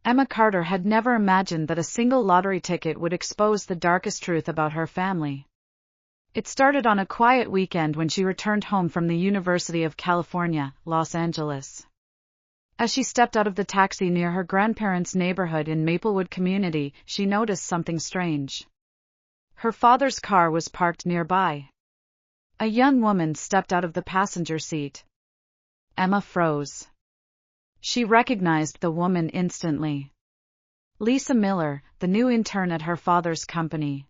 Emma Carter had never imagined that a single lottery ticket would expose the darkest truth about her family. It started on a quiet weekend when she returned home from the University of California, Los Angeles. As she stepped out of the taxi near her grandparents' neighborhood in Maplewood Community, she noticed something strange. Her father's car was parked nearby. A young woman stepped out of the passenger seat. Emma froze. She recognized the woman instantly. Lisa Miller, the new intern at her father's company.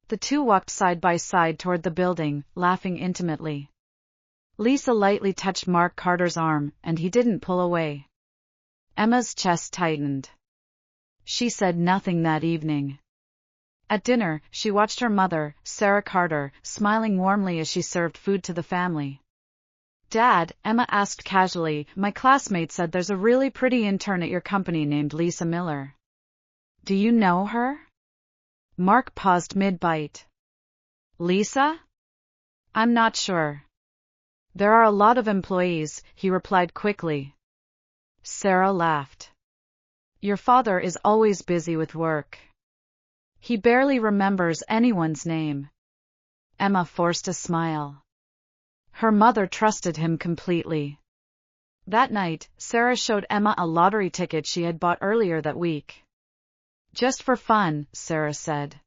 The two walked side by side toward the building, laughing intimately. Lisa lightly touched Mark Carter's arm, and he didn't pull away. Emma's chest tightened. She said nothing that evening. At dinner, she watched her mother, Sarah Carter, smiling warmly as she served food to the family. "Dad," Emma asked casually, "my classmate said there's a really pretty intern at your company named Lisa Miller. Do you know her?" Mark paused mid-bite. "Lisa? I'm not sure. There are a lot of employees," he replied quickly. Sarah laughed. "Your father is always busy with work. He barely remembers anyone's name." Emma forced a smile. Her mother trusted him completely. That night, Sarah showed Emma a lottery ticket she had bought earlier that week. "Just for fun," Sarah said.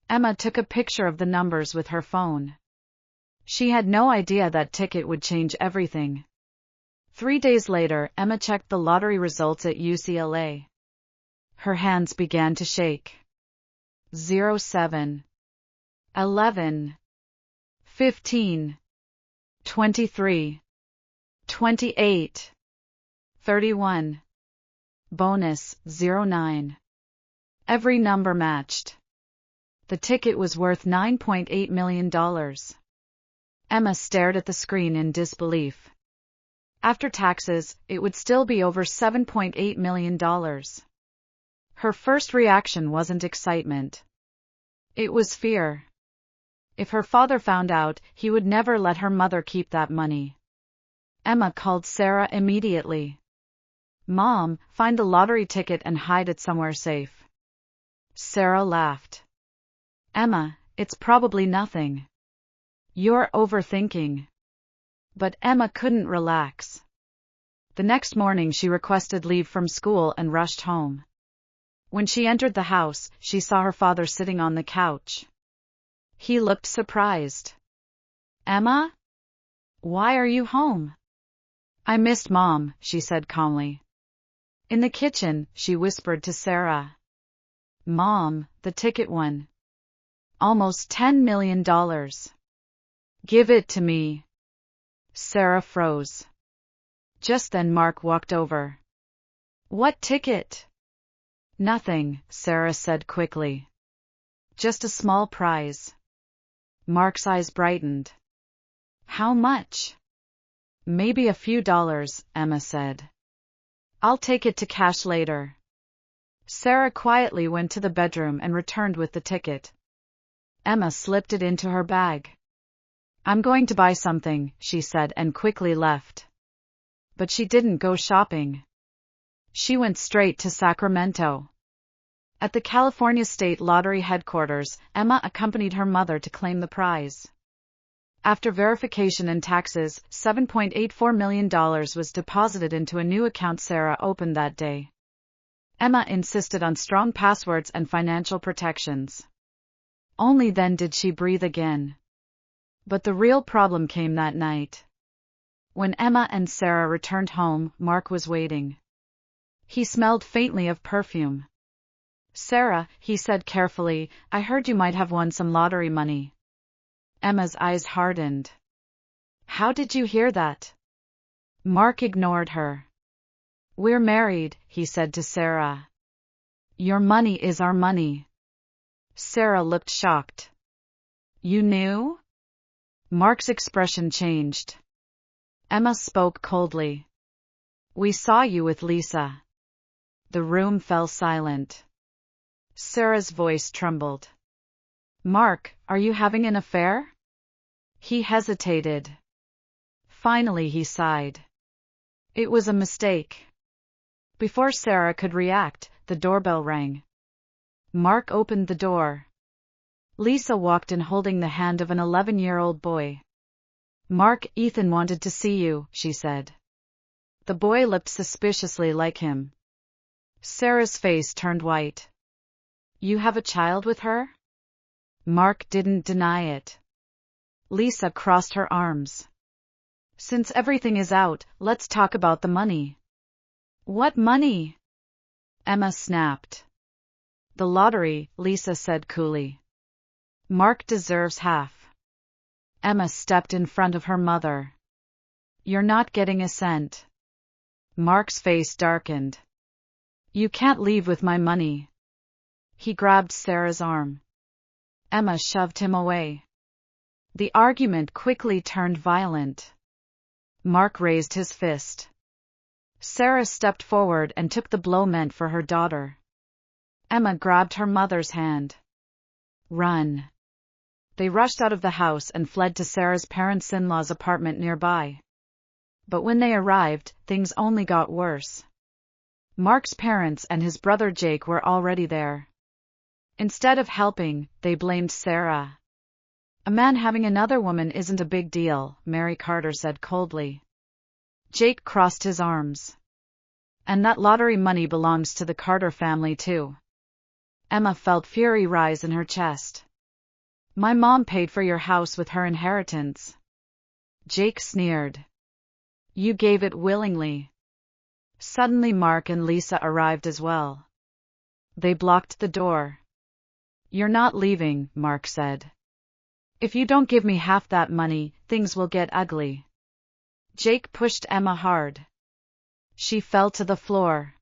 Emma took a picture of the numbers with her phone. She had no idea that ticket would change everything. 3 days later, Emma checked the lottery results at UCLA. Her hands began to shake. 07, 11, 15, 23, 28, 31. Bonus, 09. Every number matched. The ticket was worth $9.8 million. Emma stared at the screen in disbelief. After taxes, it would still be over $7.8 million. Her first reaction wasn't excitement. It was fear. If her father found out, he would never let her mother keep that money. Emma called Sarah immediately. "Mom, find the lottery ticket and hide it somewhere safe." Sarah laughed. "Emma, it's probably nothing. You're overthinking." But Emma couldn't relax. The next morning she requested leave from school and rushed home. When she entered the house, she saw her father sitting on the couch. He looked surprised. "Emma? Why are you home?" "I missed Mom," she said calmly. In the kitchen, she whispered to Sarah. "Mom, the ticket won. Almost $10 million. Give it to me." Sarah froze. Just then Mark walked over. "What ticket?" "Nothing," Sarah said quickly. "Just a small prize." Mark's eyes brightened. "How much?" "Maybe a few dollars," Emma said. "I'll take it to cash later." Sarah quietly went to the bedroom and returned with the ticket. Emma slipped it into her bag. "I'm going to buy something," she said and quickly left. But she didn't go shopping. She went straight to Sacramento. At the California State Lottery headquarters, Emma accompanied her mother to claim the prize. After verification and taxes, $7.84 million was deposited into a new account Sarah opened that day. Emma insisted on strong passwords and financial protections. Only then did she breathe again. But the real problem came that night. When Emma and Sarah returned home, Mark was waiting. He smelled faintly of perfume. "Sarah," he said carefully, "I heard you might have won some lottery money." Emma's eyes hardened. "How did you hear that?" Mark ignored her. "We're married," he said to Sarah. "Your money is our money." Sarah looked shocked. "You knew?" Mark's expression changed. Emma spoke coldly. "We saw you with Lisa." The room fell silent. Sarah's voice trembled. "Mark, are you having an affair?" He hesitated. Finally he sighed. "It was a mistake." Before Sarah could react, the doorbell rang. Mark opened the door. Lisa walked in holding the hand of an 11-year-old boy. "Mark, Ethan wanted to see you," she said. The boy looked suspiciously like him. Sarah's face turned white. "You have a child with her?" Mark didn't deny it. Lisa crossed her arms. "Since everything is out, let's talk about the money." "What money?" Emma snapped. "The lottery," Lisa said coolly. "Mark deserves half." Emma stepped in front of her mother. "You're not getting a cent." Mark's face darkened. "You can't leave with my money." He grabbed Sarah's arm. Emma shoved him away. The argument quickly turned violent. Mark raised his fist. Sarah stepped forward and took the blow meant for her daughter. Emma grabbed her mother's hand. "Run." They rushed out of the house and fled to Sarah's parents-in-law's apartment nearby. But when they arrived, things only got worse. Mark's parents and his brother Jake were already there. Instead of helping, they blamed Sarah. "A man having another woman isn't a big deal," Mary Carter said coldly. Jake crossed his arms. "And that lottery money belongs to the Carter family too." Emma felt fury rise in her chest. "My mom paid for your house with her inheritance." Jake sneered. "You gave it willingly." Suddenly Mark and Lisa arrived as well. They blocked the door. "You're not leaving," Mark said. "If you don't give me half that money, things will get ugly." Jake pushed Emma hard. She fell to the floor.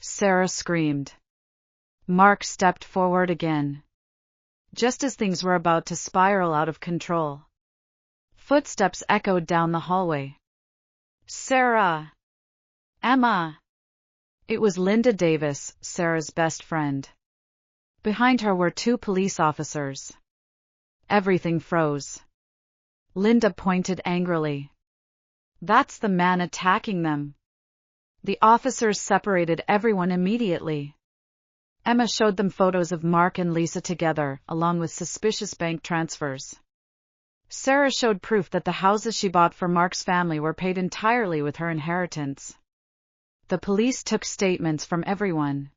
Sarah screamed. Mark stepped forward again. Just as things were about to spiral out of control, footsteps echoed down the hallway. "Sarah! Emma!" It was Linda Davis, Sarah's best friend. Behind her were two police officers. Everything froze. Linda pointed angrily. "That's the man attacking them." The officers separated everyone immediately. Emma showed them photos of Mark and Lisa together, along with suspicious bank transfers. Sarah showed proof that the houses she bought for Mark's family were paid entirely with her inheritance. The police took statements from everyone.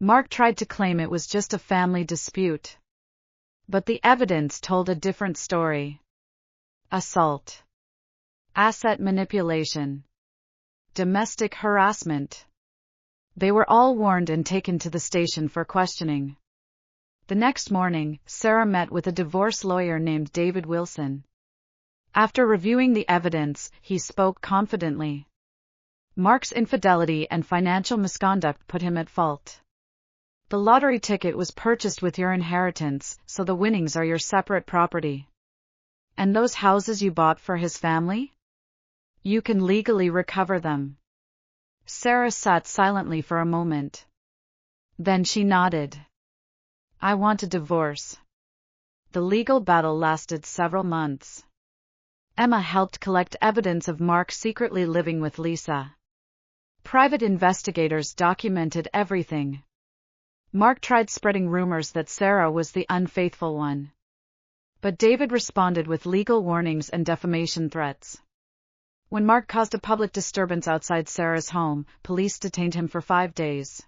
Mark tried to claim it was just a family dispute. But the evidence told a different story. Assault. Asset manipulation. Domestic harassment. They were all warned and taken to the station for questioning. The next morning, Sarah met with a divorce lawyer named David Wilson. After reviewing the evidence, he spoke confidently. Mark's infidelity and financial misconduct put him at fault. "The lottery ticket was purchased with your inheritance, so the winnings are your separate property. And those houses you bought for his family? You can legally recover them." Sarah sat silently for a moment. Then she nodded. "I want a divorce." The legal battle lasted several months. Emma helped collect evidence of Mark secretly living with Lisa. Private investigators documented everything. Mark tried spreading rumors that Sarah was the unfaithful one. But David responded with legal warnings and defamation threats. When Mark caused a public disturbance outside Sarah's home, police detained him for 5 days.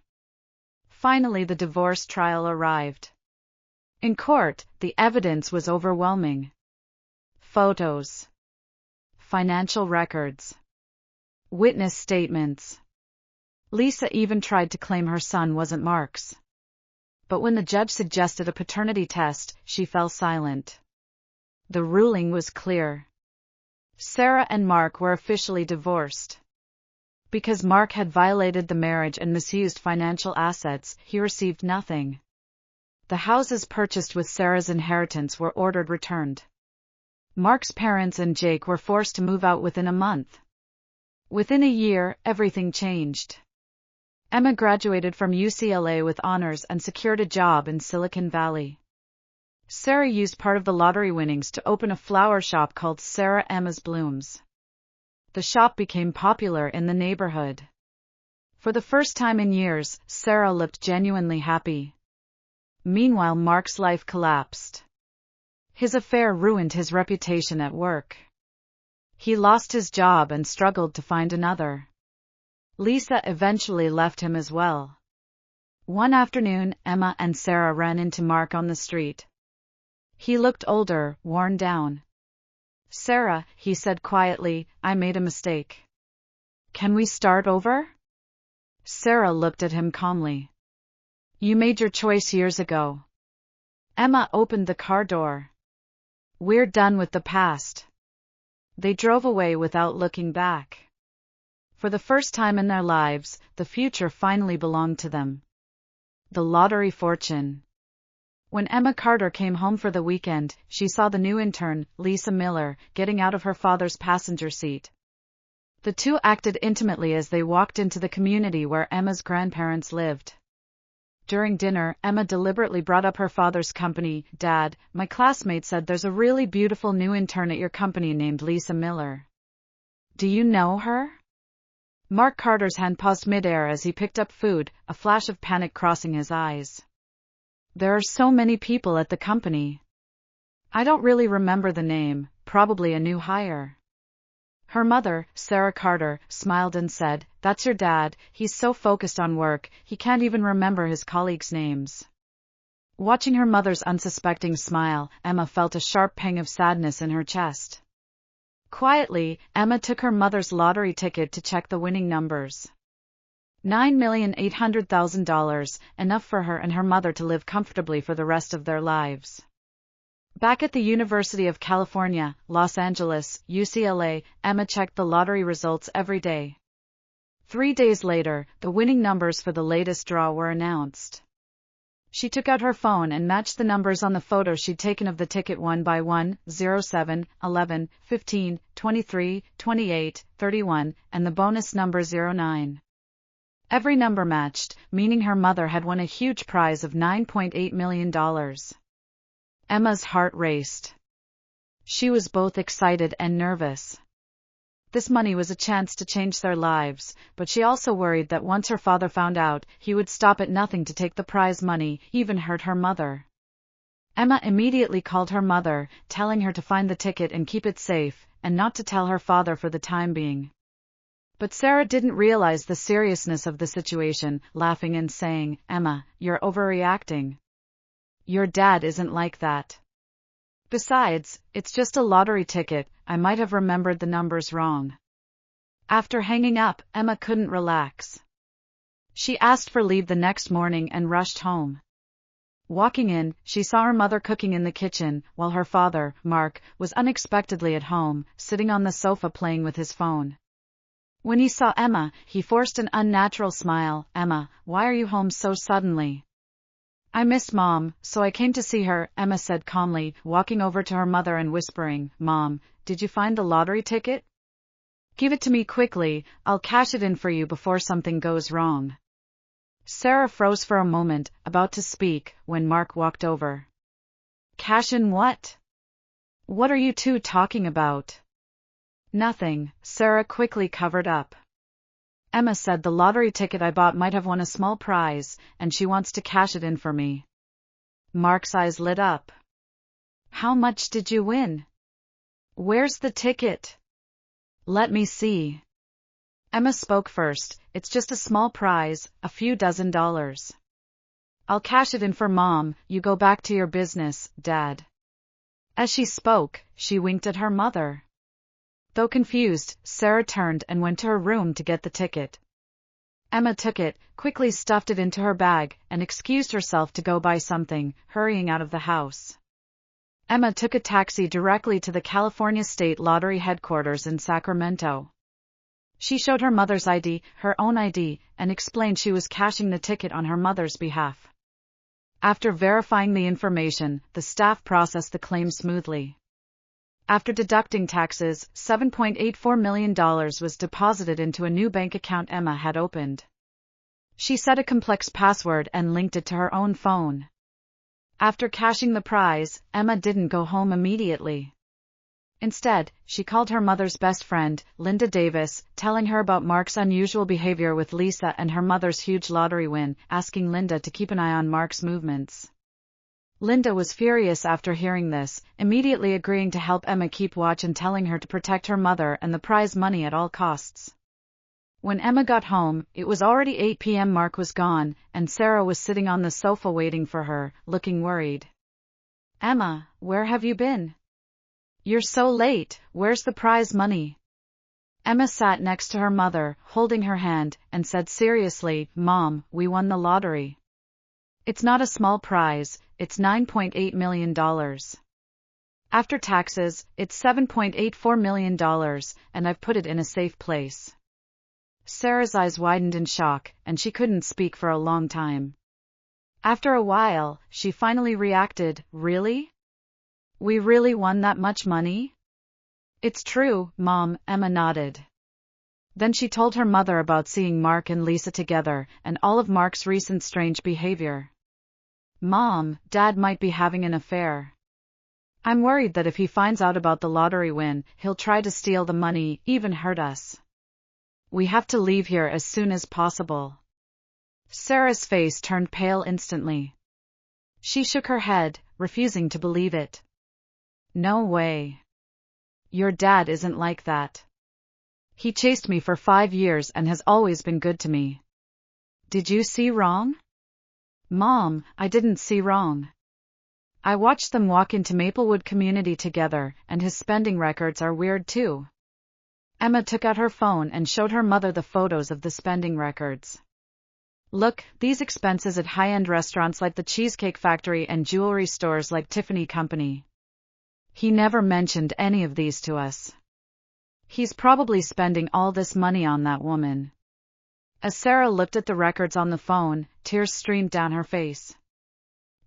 Finally, the divorce trial arrived. In court, the evidence was overwhelming. Photos. Financial records. Witness statements. Lisa even tried to claim her son wasn't Mark's. But when the judge suggested a paternity test, she fell silent. The ruling was clear. Sarah and Mark were officially divorced. Because Mark had violated the marriage and misused financial assets, he received nothing. The houses purchased with Sarah's inheritance were ordered returned. Mark's parents and Jake were forced to move out within a month. Within a year, everything changed. Emma graduated from UCLA with honors and secured a job in Silicon Valley. Sarah used part of the lottery winnings to open a flower shop called Sarah Emma's Blooms. The shop became popular in the neighborhood. For the first time in years, Sarah looked genuinely happy. Meanwhile, Mark's life collapsed. His affair ruined his reputation at work. He lost his job and struggled to find another. Lisa eventually left him as well. One afternoon, Emma and Sarah ran into Mark on the street. He looked older, worn down. "Sarah," he said quietly, "I made a mistake. Can we start over?" Sarah looked at him calmly. "You made your choice years ago." Emma opened the car door. "We're done with the past." They drove away without looking back. For the first time in their lives, the future finally belonged to them. The lottery fortune. When Emma Carter came home for the weekend, she saw the new intern, Lisa Miller, getting out of her father's passenger seat. The two acted intimately as they walked into the community where Emma's grandparents lived. During dinner, Emma deliberately brought up her father's company. "Dad, my classmate said there's a really beautiful new intern at your company named Lisa Miller. Do you know her?" Mark Carter's hand paused midair as he picked up food, a flash of panic crossing his eyes. "There are so many people at the company. I don't really remember the name, probably a new hire." Her mother, Sarah Carter, smiled and said, "That's your dad, he's so focused on work, he can't even remember his colleagues' names." Watching her mother's unsuspecting smile, Emma felt a sharp pang of sadness in her chest. Quietly, Emma took her mother's lottery ticket to check the winning numbers. $9,800,000, enough for her and her mother to live comfortably for the rest of their lives. Back at the University of California, Los Angeles, UCLA, Emma checked the lottery results every day. 3 days later, the winning numbers for the latest draw were announced. She took out her phone and matched the numbers on the photo she'd taken of the ticket one by one, 07, 11, 15, 23, 28, 31, and the bonus number 09. Every number matched, meaning her mother had won a huge prize of $9.8 million. Emma's heart raced. She was both excited and nervous. This money was a chance to change their lives, but she also worried that once her father found out, he would stop at nothing to take the prize money, even hurt her mother. Emma immediately called her mother, telling her to find the ticket and keep it safe, and not to tell her father for the time being. But Sarah didn't realize the seriousness of the situation, laughing and saying, "Emma, you're overreacting. Your dad isn't like that. Besides, it's just a lottery ticket, I might have remembered the numbers wrong." After hanging up, Emma couldn't relax. She asked for leave the next morning and rushed home. Walking in, she saw her mother cooking in the kitchen, while her father, Mark, was unexpectedly at home, sitting on the sofa playing with his phone. When he saw Emma, he forced an unnatural smile. "Emma, why are you home so suddenly?" "I missed Mom, so I came to see her," Emma said calmly, walking over to her mother and whispering, "Mom, did you find the lottery ticket? Give it to me quickly, I'll cash it in for you before something goes wrong." Sarah froze for a moment, about to speak, when Mark walked over. "Cash in what? What are you two talking about?" "Nothing," Sarah quickly covered up. "Emma said the lottery ticket I bought might have won a small prize, and she wants to cash it in for me." Mark's eyes lit up. "How much did you win? Where's the ticket? Let me see." Emma spoke first. "It's just a small prize, a few $dozen. I'll cash it in for Mom, you go back to your business, Dad." As she spoke, she winked at her mother. Though confused, Sarah turned and went to her room to get the ticket. Emma took it, quickly stuffed it into her bag, and excused herself to go buy something, hurrying out of the house. Emma took a taxi directly to the California State Lottery headquarters in Sacramento. She showed her mother's ID, her own ID, and explained she was cashing the ticket on her mother's behalf. After verifying the information, the staff processed the claim smoothly. After deducting taxes, $7.84 million was deposited into a new bank account Emma had opened. She set a complex password and linked it to her own phone. After cashing the prize, Emma didn't go home immediately. Instead, she called her mother's best friend, Linda Davis, telling her about Mark's unusual behavior with Lisa and her mother's huge lottery win, asking Linda to keep an eye on Mark's movements. Linda was furious after hearing this, immediately agreeing to help Emma keep watch and telling her to protect her mother and the prize money at all costs. When Emma got home, it was already 8 p.m. Mark was gone, and Sarah was sitting on the sofa waiting for her, looking worried. "Emma, where have you been? You're so late, where's the prize money?" Emma sat next to her mother, holding her hand, and said seriously, "Mom, we won the lottery. It's not a small prize, it's $9.8 million. After taxes, it's $7.84 million, and I've put it in a safe place." Sarah's eyes widened in shock, and she couldn't speak for a long time. After a while, she finally reacted, "Really? We really won that much money?" "It's true, Mom," Emma nodded. Then she told her mother about seeing Mark and Lisa together, and all of Mark's recent strange behavior. "Mom, Dad might be having an affair. I'm worried that if he finds out about the lottery win, he'll try to steal the money, even hurt us. We have to leave here as soon as possible." Sarah's face turned pale instantly. She shook her head, refusing to believe it. "No way. Your dad isn't like that. He chased me for 5 years and has always been good to me. Did you see wrong?" "Mom, I didn't see wrong. I watched them walk into Maplewood Community together, and his spending records are weird too." Emma took out her phone and showed her mother the photos of the spending records. "Look, these expenses at high-end restaurants like the Cheesecake Factory and jewelry stores like Tiffany Company. He never mentioned any of these to us. He's probably spending all this money on that woman." As Sarah looked at the records on the phone, tears streamed down her face.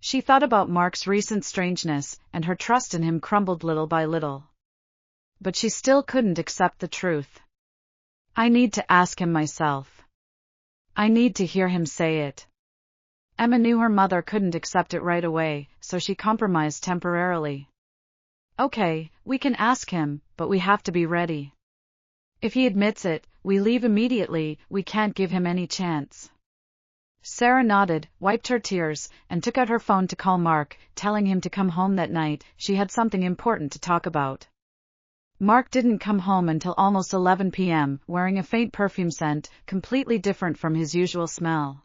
She thought about Mark's recent strangeness, and her trust in him crumbled little by little. But she still couldn't accept the truth. "I need to ask him myself. I need to hear him say it." Emma knew her mother couldn't accept it right away, so she compromised temporarily. "Okay, we can ask him, but we have to be ready. If he admits it, we leave immediately, we can't give him any chance." Sarah nodded, wiped her tears, and took out her phone to call Mark, telling him to come home that night. She had something important to talk about. Mark didn't come home until almost 11 p.m., wearing a faint perfume scent, completely different from his usual smell.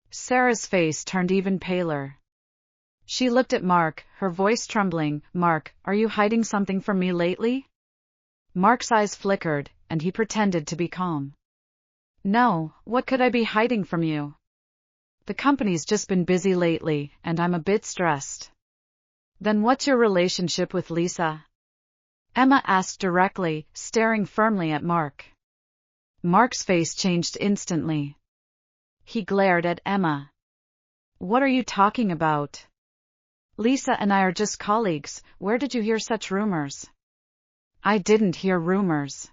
Sarah's face turned even paler. She looked at Mark, her voice trembling. "Mark, are you hiding something from me lately?" Mark's eyes flickered, and he pretended to be calm. "No, what could I be hiding from you? The company's just been busy lately, and I'm a bit stressed." "Then what's your relationship with Lisa?" Emma asked directly, staring firmly at Mark. Mark's face changed instantly. He glared at Emma. "What are you talking about? Lisa and I are just colleagues. Where did you hear such rumors?" "I didn't hear rumors.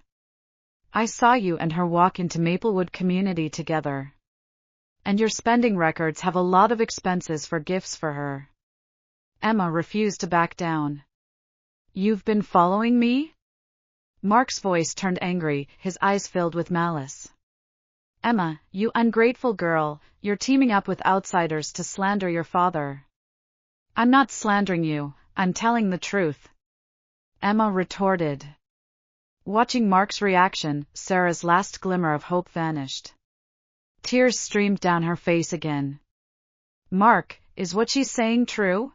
I saw you and her walk into Maplewood Community together. And your spending records have a lot of expenses for gifts for her." Emma refused to back down. "You've been following me?" Mark's voice turned angry, his eyes filled with malice. "Emma, you ungrateful girl, you're teaming up with outsiders to slander your father." "I'm not slandering you, I'm telling the truth," Emma retorted. Watching Mark's reaction, Sarah's last glimmer of hope vanished. Tears streamed down her face again. "Mark, is what she's saying true?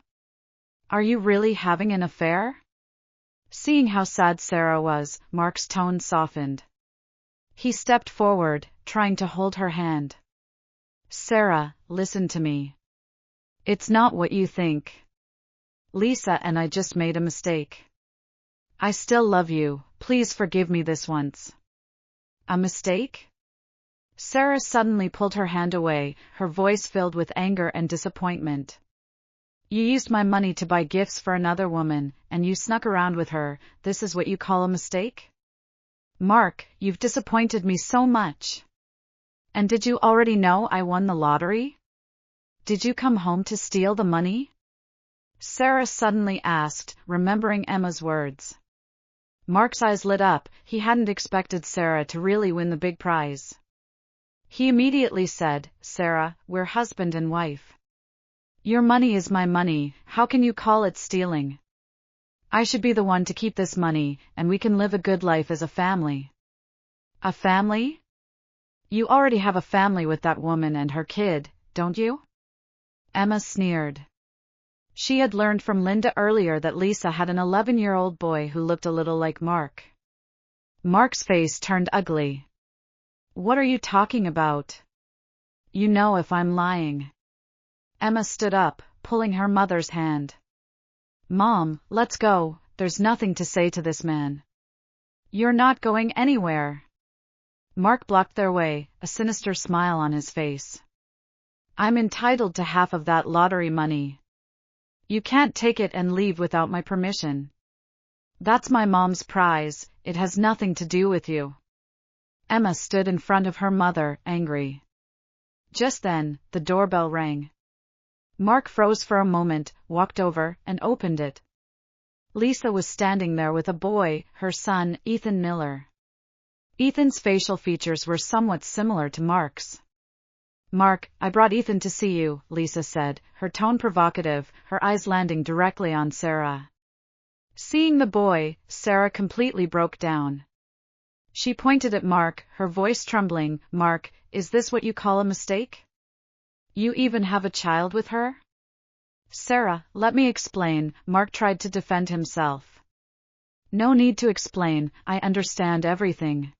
Are you really having an affair?" Seeing how sad Sarah was, Mark's tone softened. He stepped forward, trying to hold her hand. "Sarah, listen to me. It's not what you think. Lisa and I just made a mistake. I still love you, please forgive me this once." "A mistake?" Sarah suddenly pulled her hand away, her voice filled with anger and disappointment. "You used my money to buy gifts for another woman, and you snuck around with her. This is what you call a mistake? Mark, you've disappointed me so much. And did you already know I won the lottery? Did you come home to steal the money?" Sarah suddenly asked, remembering Emma's words. Mark's eyes lit up. He hadn't expected Sarah to really win the big prize. He immediately said, "Sarah, we're husband and wife. Your money is my money, how can you call it stealing? I should be the one to keep this money, and we can live a good life as a family." "A family? You already have a family with that woman and her kid, don't you?" Emma sneered. She had learned from Linda earlier that Lisa had an 11-year-old boy who looked a little like Mark. Mark's face turned ugly. "What are you talking about? You know if I'm lying." Emma stood up, pulling her mother's hand. "Mom, let's go, there's nothing to say to this man." "You're not going anywhere." Mark blocked their way, a sinister smile on his face. "I'm entitled to half of that lottery money. You can't take it and leave without my permission. That's my mom's prize, it has nothing to do with you." Emma stood in front of her mother, angry. Just then, the doorbell rang. Mark froze for a moment, walked over, and opened it. Lisa was standing there with a boy, her son, Ethan Miller. Ethan's facial features were somewhat similar to Mark's. "Mark, I brought Ethan to see you," Lisa said, her tone provocative, her eyes landing directly on Sarah. Seeing the boy, Sarah completely broke down. She pointed at Mark, her voice trembling. "Mark, is this what you call a mistake? You even have a child with her?" "Sarah, let me explain," Mark tried to defend himself. "No need to explain, I understand everything."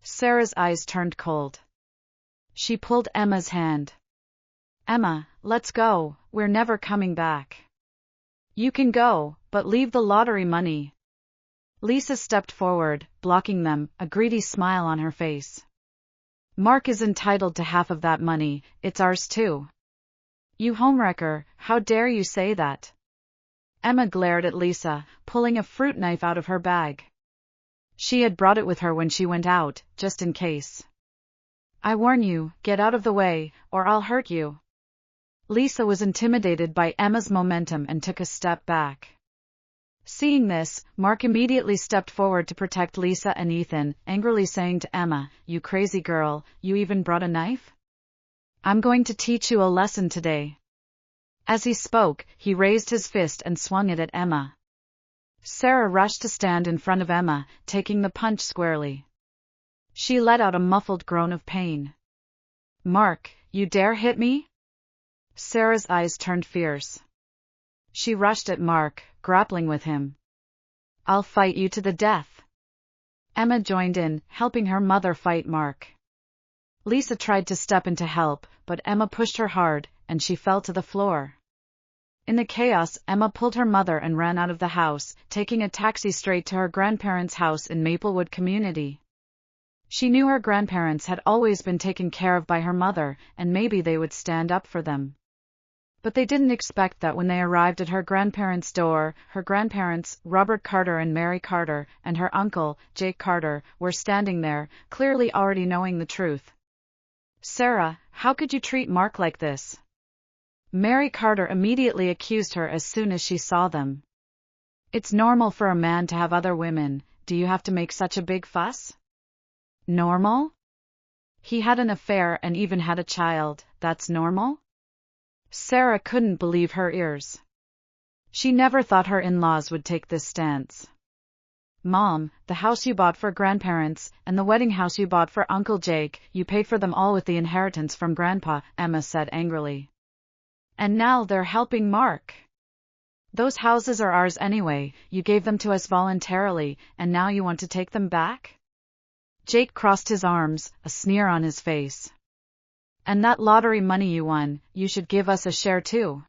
Sarah's eyes turned cold. She pulled Emma's hand. "Emma, let's go, we're never coming back." "You can go, but leave the lottery money." Lisa stepped forward, blocking them, a greedy smile on her face. "Mark is entitled to half of that money, it's ours too." "You homewrecker, how dare you say that?" Emma glared at Lisa, pulling a fruit knife out of her bag. She had brought it with her when she went out, just in case. "I warn you, get out of the way, or I'll hurt you." Lisa was intimidated by Emma's momentum and took a step back. Seeing this, Mark immediately stepped forward to protect Lisa and Ethan, angrily saying to Emma, "You crazy girl, you even brought a knife? I'm going to teach you a lesson today." As he spoke, he raised his fist and swung it at Emma. Sarah rushed to stand in front of Emma, taking the punch squarely. She let out a muffled groan of pain. "Mark, you dare hit me?" Sarah's eyes turned fierce. She rushed at Mark, grappling with him. "I'll fight you to the death." Emma joined in, helping her mother fight Mark. Lisa tried to step in to help, but Emma pushed her hard, and she fell to the floor. In the chaos, Emma pulled her mother and ran out of the house, taking a taxi straight to her grandparents' house in Maplewood Community. She knew her grandparents had always been taken care of by her mother, and maybe they would stand up for them. But they didn't expect that when they arrived at her grandparents' door, her grandparents, Robert Carter and Mary Carter, and her uncle, Jake Carter, were standing there, clearly already knowing the truth. "Sarah, how could you treat Mark like this?" Mary Carter immediately accused her as soon as she saw them. "It's normal for a man to have other women, do you have to make such a big fuss?" "Normal? He had an affair and even had a child, that's normal?" Sarah couldn't believe her ears. She never thought her in-laws would take this stance. "Mom, the house you bought for grandparents, and the wedding house you bought for Uncle Jake, you paid for them all with the inheritance from Grandpa," Emma said angrily. "And now they're helping Mark. Those houses are ours anyway, you gave them to us voluntarily, and now you want to take them back?" Jake crossed his arms, a sneer on his face. "And that lottery money you won, you should give us a share too.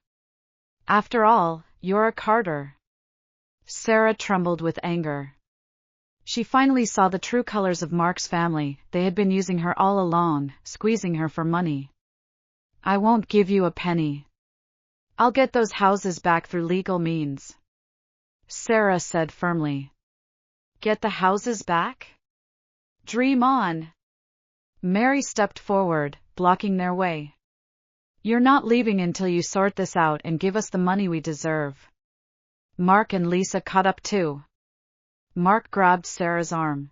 After all, you're a Carter." Sarah trembled with anger. She finally saw the true colors of Mark's family. They had been using her all along, squeezing her for money. "I won't give you a penny. I'll get those houses back through legal means," Sarah said firmly. "Get the houses back? Dream on." Mary stepped forward, blocking their way. "You're not leaving until you sort this out and give us the money we deserve." Mark and Lisa caught up too. Mark grabbed Sarah's arm.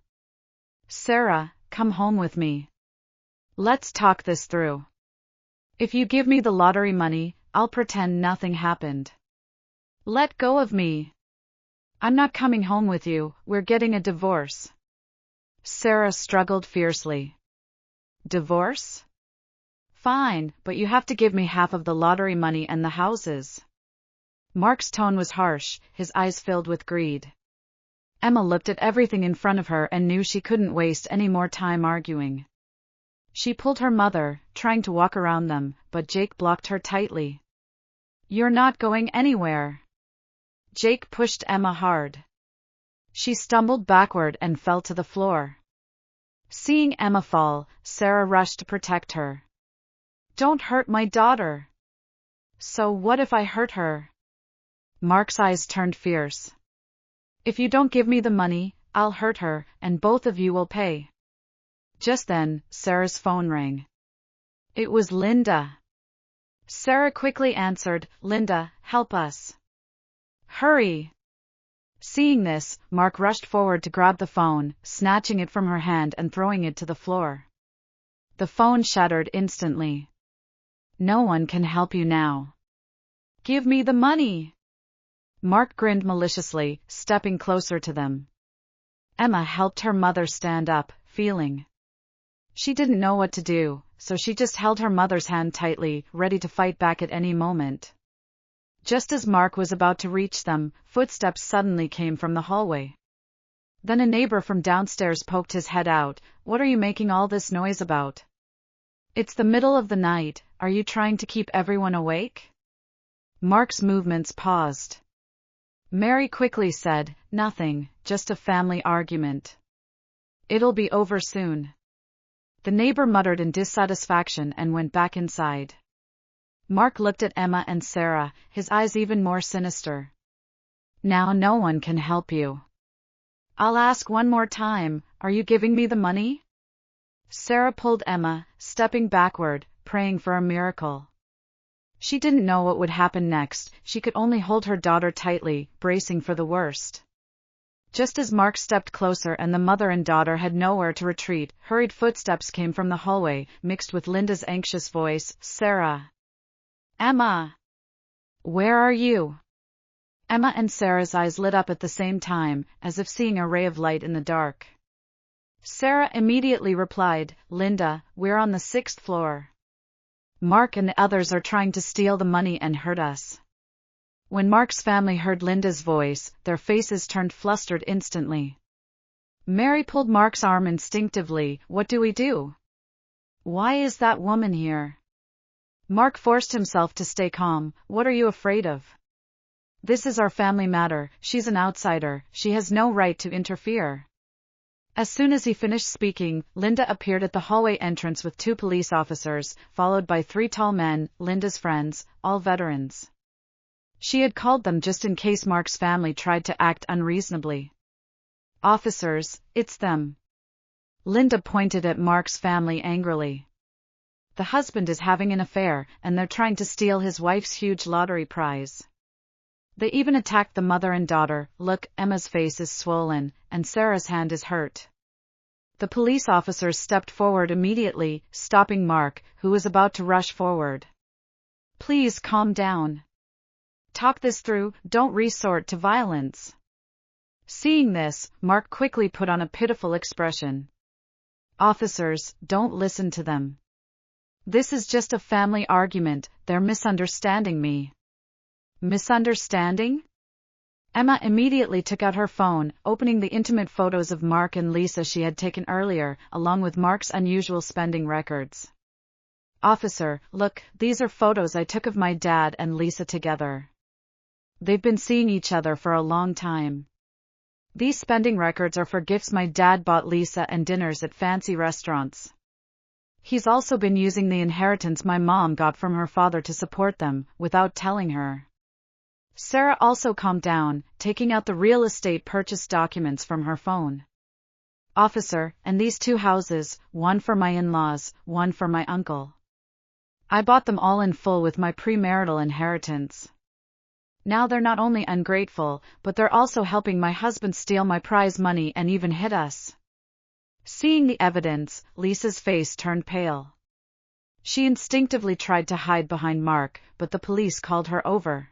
Sarah, come home with me. Let's talk this through. If you give me the lottery money, I'll pretend nothing happened. Let go of me. I'm not coming home with you, we're getting a divorce. Sarah struggled fiercely. Divorce? Fine, but you have to give me half of the lottery money and the houses. Mark's tone was harsh, his eyes filled with greed. Emma looked at everything in front of her and knew she couldn't waste any more time arguing. She pulled her mother, trying to walk around them, but Jake blocked her tightly. You're not going anywhere. Jake pushed Emma hard. She stumbled backward and fell to the floor. Seeing Emma fall, Sarah rushed to protect her. Don't hurt my daughter. So what if I hurt her? Mark's eyes turned fierce. If you don't give me the money, I'll hurt her, and both of you will pay. Just then, Sarah's phone rang. It was Linda. Sarah quickly answered, Linda, help us. Hurry. Seeing this, Mark rushed forward to grab the phone, snatching it from her hand and throwing it to the floor. The phone shattered instantly. No one can help you now. Give me the money. Mark grinned maliciously, stepping closer to them. Emma helped her mother stand up, feeling. She didn't know what to do, so she just held her mother's hand tightly, ready to fight back at any moment. Just as Mark was about to reach them, footsteps suddenly came from the hallway. Then a neighbor from downstairs poked his head out. What are you making all this noise about? It's the middle of the night, are you trying to keep everyone awake? Mark's movements paused. Mary quickly said, nothing, just a family argument. It'll be over soon. The neighbor muttered in dissatisfaction and went back inside. Mark looked at Emma and Sarah, his eyes even more sinister. Now no one can help you. I'll ask one more time, are you giving me the money? Sarah pulled Emma, stepping backward, praying for a miracle. She didn't know what would happen next, she could only hold her daughter tightly, bracing for the worst. Just as Mark stepped closer and the mother and daughter had nowhere to retreat, hurried footsteps came from the hallway, mixed with Linda's anxious voice, Sarah. Emma! Where are you? Emma and Sarah's eyes lit up at the same time, as if seeing a ray of light in the dark. Sarah immediately replied, Linda, we're on the 6th floor. Mark and the others are trying to steal the money and hurt us. When Mark's family heard Linda's voice, their faces turned flustered instantly. Mary pulled Mark's arm instinctively. What do we do? Why is that woman here? Mark forced himself to stay calm. What are you afraid of? This is our family matter, she's an outsider, she has no right to interfere. As soon as he finished speaking, Linda appeared at the hallway entrance with 2 police officers, followed by 3 tall men, Linda's friends, all veterans. She had called them just in case Mark's family tried to act unreasonably. Officers, it's them. Linda pointed at Mark's family angrily. The husband is having an affair, and they're trying to steal his wife's huge lottery prize. They even attacked the mother and daughter. Look, Emma's face is swollen, and Sarah's hand is hurt. The police officers stepped forward immediately, stopping Mark, who was about to rush forward. Please calm down. Talk this through, don't resort to violence. Seeing this, Mark quickly put on a pitiful expression. Officers, don't listen to them. This is just a family argument, they're misunderstanding me. Misunderstanding? Emma immediately took out her phone, opening the intimate photos of Mark and Lisa she had taken earlier, along with Mark's unusual spending records. Officer, look, these are photos I took of my dad and Lisa together. They've been seeing each other for a long time. These spending records are for gifts my dad bought Lisa and dinners at fancy restaurants. He's also been using the inheritance my mom got from her father to support them, without telling her. Sarah also calmed down, taking out the real estate purchase documents from her phone. Officer, and these 2 houses, one for my in-laws, one for my uncle. I bought them all in full with my premarital inheritance. Now they're not only ungrateful, but they're also helping my husband steal my prize money and even hit us. Seeing the evidence, Lisa's face turned pale. She instinctively tried to hide behind Mark, but the police called her over.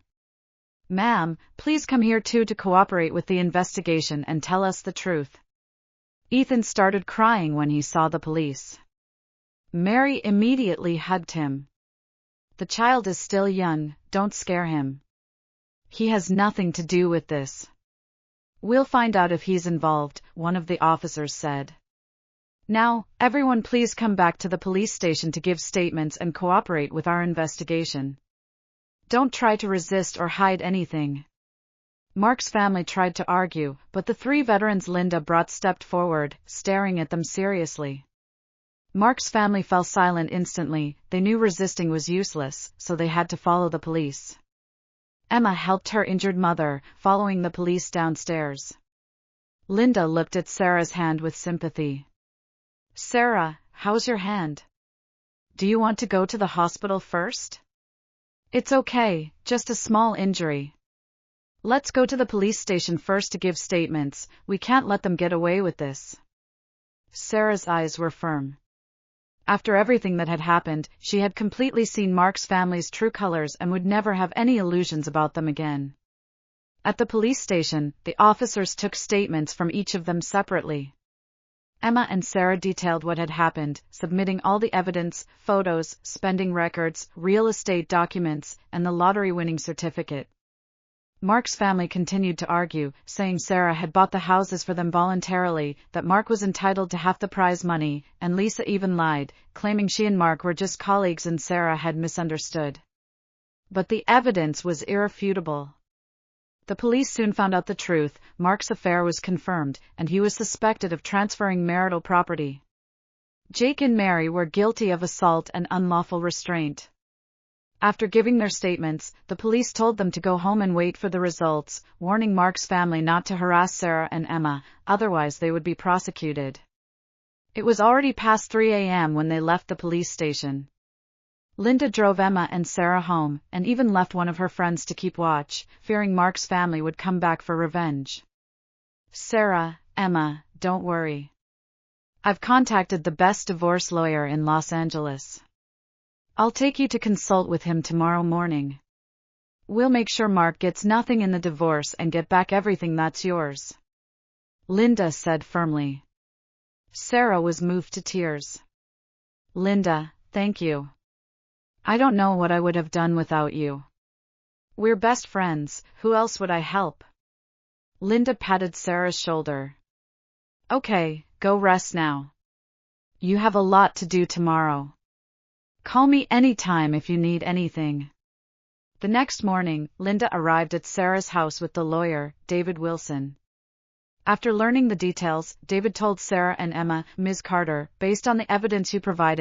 "Ma'am, please come here too to cooperate with the investigation and tell us the truth." Ethan started crying when he saw the police. Mary immediately hugged him. "The child is still young, don't scare him. He has nothing to do with this." "We'll find out if he's involved," one of the officers said. "Now, everyone please come back to the police station to give statements and cooperate with our investigation. Don't try to resist or hide anything." Mark's family tried to argue, but the three veterans Linda brought stepped forward, staring at them seriously. Mark's family fell silent instantly. They knew resisting was useless, so they had to follow the police. Emma helped her injured mother, following the police downstairs. Linda looked at Sarah's hand with sympathy. "Sarah, how's your hand? Do you want to go to the hospital first?" "It's okay, just a small injury. Let's go to the police station first to give statements. We can't let them get away with this." Sarah's eyes were firm. After everything that had happened, she had completely seen Mark's family's true colors and would never have any illusions about them again. At the police station, the officers took statements from each of them separately. Emma and Sarah detailed what had happened, submitting all the evidence, photos, spending records, real estate documents, and the lottery-winning certificate. Mark's family continued to argue, saying Sarah had bought the houses for them voluntarily, that Mark was entitled to half the prize money, and Lisa even lied, claiming she and Mark were just colleagues and Sarah had misunderstood. But the evidence was irrefutable. The police soon found out the truth. Mark's affair was confirmed, and he was suspected of transferring marital property. Jake and Mary were guilty of assault and unlawful restraint. After giving their statements, the police told them to go home and wait for the results, warning Mark's family not to harass Sarah and Emma, otherwise they would be prosecuted. It was already past 3 a.m. when they left the police station. Linda drove Emma and Sarah home, and even left one of her friends to keep watch, fearing Mark's family would come back for revenge. "Sarah, Emma, don't worry. I've contacted the best divorce lawyer in Los Angeles. I'll take you to consult with him tomorrow morning. We'll make sure Mark gets nothing in the divorce and get back everything that's yours," Linda said firmly. Sarah was moved to tears. "Linda, thank you. I don't know what I would have done without you. We're best friends, who else would I help?" Linda patted Sarah's shoulder. "Okay, go rest now. You have a lot to do tomorrow. Call me anytime if you need anything." The next morning, Linda arrived at Sarah's house with the lawyer, David Wilson. After learning the details, David told Sarah and Emma, "Ms. Carter, based on the evidence you provided,